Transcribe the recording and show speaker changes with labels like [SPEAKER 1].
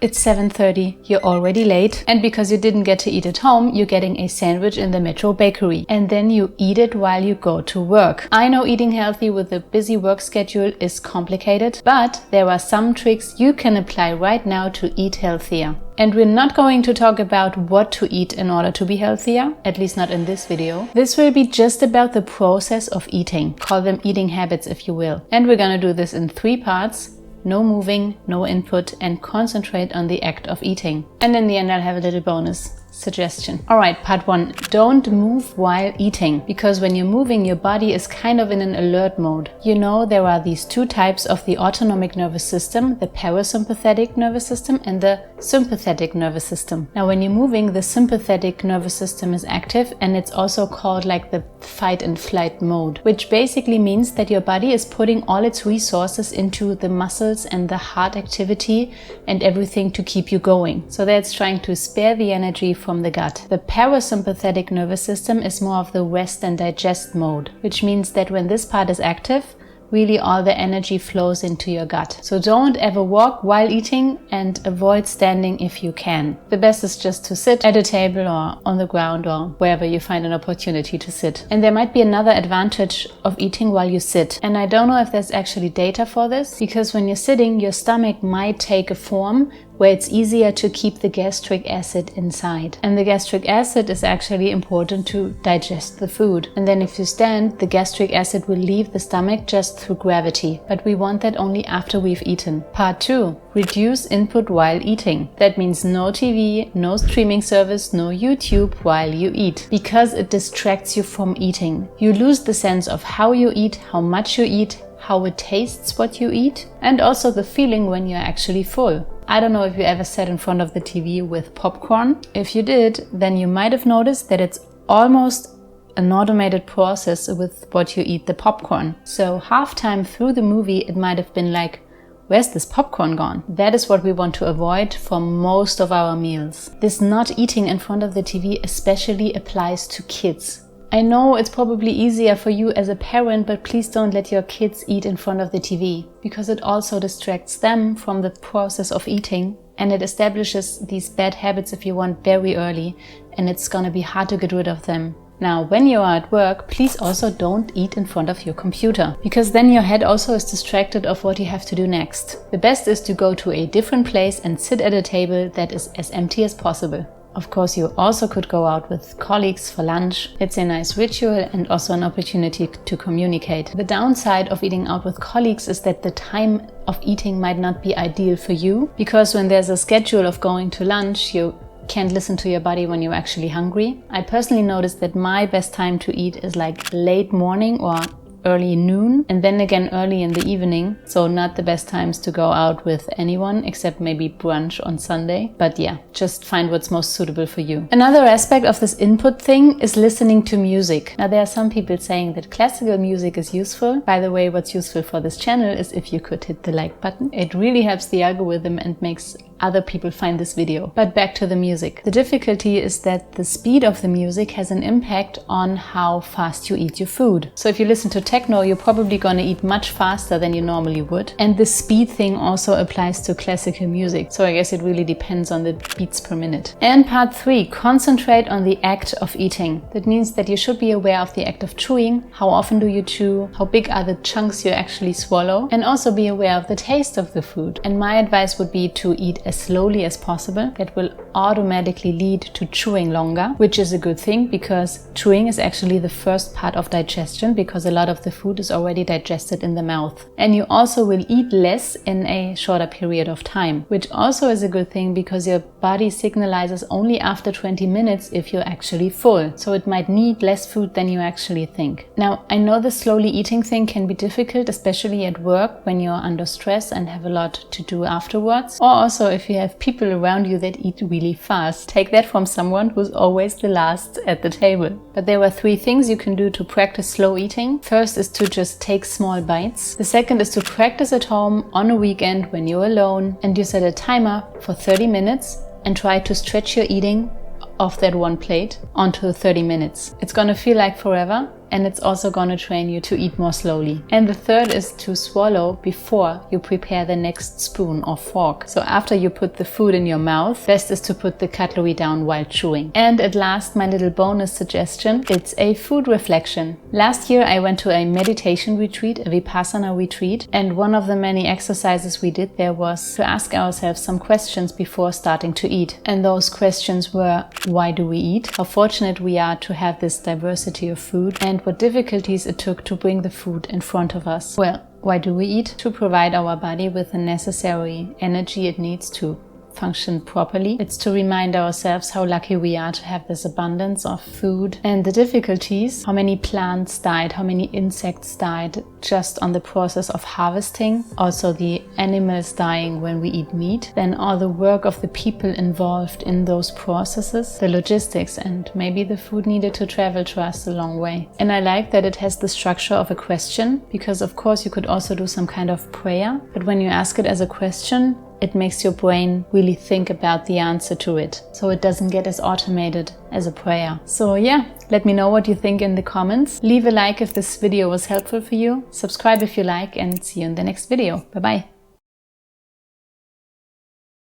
[SPEAKER 1] It's 7:30, you're already late, and because you didn't get to eat at home, you're getting a sandwich in the Metro bakery. And then you eat it while you go to work. I know eating healthy with a busy work schedule is complicated, but there are some tricks you can apply right now to eat healthier. And we're not going to talk about what to eat in order to be healthier, at least not in this video. This will be just about the process of eating. Call them eating habits if you will. And we're gonna do this in 3 parts. No moving, no input, and concentrate on the act of eating. And in the end, I'll have a little bonus suggestion. Alright, part 1. Don't move while eating, because when you're moving, your body is kind of in an alert mode. You know, there are these 2 types of the autonomic nervous system, the parasympathetic nervous system and the sympathetic nervous system. Now, when you're moving, the sympathetic nervous system is active, and it's also called like the fight and flight mode, which basically means that your body is putting all its resources into the muscles and the heart activity and everything to keep you going. So that's trying to spare the energy from the gut. The parasympathetic nervous system is more of the rest and digest mode, which means that when this part is active, really all the energy flows into your gut. So don't ever walk while eating and avoid standing if you can. The best is just to sit at a table or on the ground or wherever you find an opportunity to sit. And there might be another advantage of eating while you sit. And I don't know if there's actually data for this, because when you're sitting, your stomach might take a form where it's easier to keep the gastric acid inside. And the gastric acid is actually important to digest the food. And then if you stand, the gastric acid will leave the stomach just through gravity. But we want that only after we've eaten. Part 2. Reduce input while eating. That means no TV, no streaming service, no YouTube while you eat, because it distracts you from eating. You lose the sense of how you eat, how much you eat, how it tastes what you eat, and also the feeling when you're actually full. I don't know if you ever sat in front of the TV with popcorn. If you did, then you might have noticed that it's almost an automated process with what you eat the popcorn. So halftime through the movie, it might have been like, where's this popcorn gone? That is what we want to avoid for most of our meals. This not eating in front of the TV especially applies to kids. I know it's probably easier for you as a parent, but please don't let your kids eat in front of the TV, because it also distracts them from the process of eating, and it establishes these bad habits, if you want, very early, and it's gonna be hard to get rid of them. Now, when you are at work, please also don't eat in front of your computer, because then your head also is distracted of what you have to do next. The best is to go to a different place and sit at a table that is as empty as possible. Of course, you also could go out with colleagues for lunch. It's a nice ritual and also an opportunity to communicate. The downside of eating out with colleagues is that the time of eating might not be ideal for you, because when there's a schedule of going to lunch, you can't listen to your body when you're actually hungry. I personally noticed that my best time to eat is like late morning or early noon, and then again early in the evening. So not the best times to go out with anyone, except maybe brunch on Sunday. But yeah, just find what's most suitable for you. Another aspect of this input thing is listening to music. Now, there are some people saying that classical music is useful. By the way, what's useful for this channel is if you could hit the like button. It really helps the algorithm and makes other people find this video. But back to the music. The difficulty is that the speed of the music has an impact on how fast you eat your food. So if you listen to techno, you're probably gonna eat much faster than you normally would. And the speed thing also applies to classical music. So I guess it really depends on the beats per minute. And part 3, concentrate on the act of eating. That means that you should be aware of the act of chewing. How often do you chew? How big are the chunks you actually swallow? And also be aware of the taste of the food. And my advice would be to eat as slowly as possible. That will automatically lead to chewing longer, which is a good thing, because chewing is actually the first part of digestion, because a lot of the food is already digested in the mouth. And you also will eat less in a shorter period of time, which also is a good thing, because your body signalizes only after 20 minutes if you're actually full. So it might need less food than you actually think. Now, I know the slowly eating thing can be difficult, especially at work when you're under stress and have a lot to do afterwards, or also if you have people around you that eat really fast. Take that from someone who's always the last at the table. But there were 3 things you can do to practice slow eating. First is to just take small bites. The second is to practice at home on a weekend when you're alone, and you set a timer for 30 minutes and try to stretch your eating off that one plate onto 30 minutes. It's gonna feel like forever, and it's also gonna train you to eat more slowly. And the third is to swallow before you prepare the next spoon or fork. So after you put the food in your mouth, best is to put the cutlery down while chewing. And at last, my little bonus suggestion, it's a food reflection. Last year I went to a meditation retreat, a Vipassana retreat, and one of the many exercises we did there was to ask ourselves some questions before starting to eat. And those questions were, why do we eat? How fortunate we are to have this diversity of food, and what difficulties it took to bring the food in front of us. Well, why do we eat? To provide our body with the necessary energy it needs to function properly. It's to remind ourselves how lucky we are to have this abundance of food. And the difficulties, how many plants died, how many insects died just on the process of harvesting, also the animals dying when we eat meat, then all the work of the people involved in those processes, the logistics, and maybe the food needed to travel to us a long way. And I like that it has the structure of a question, because of course you could also do some kind of prayer, but when you ask it as a question, it makes your brain really think about the answer to it, so it doesn't get as automated as a prayer. So yeah, let me know what you think in the comments. Leave a like if this video was helpful for you, subscribe if you like, and see you in the next video. Bye bye.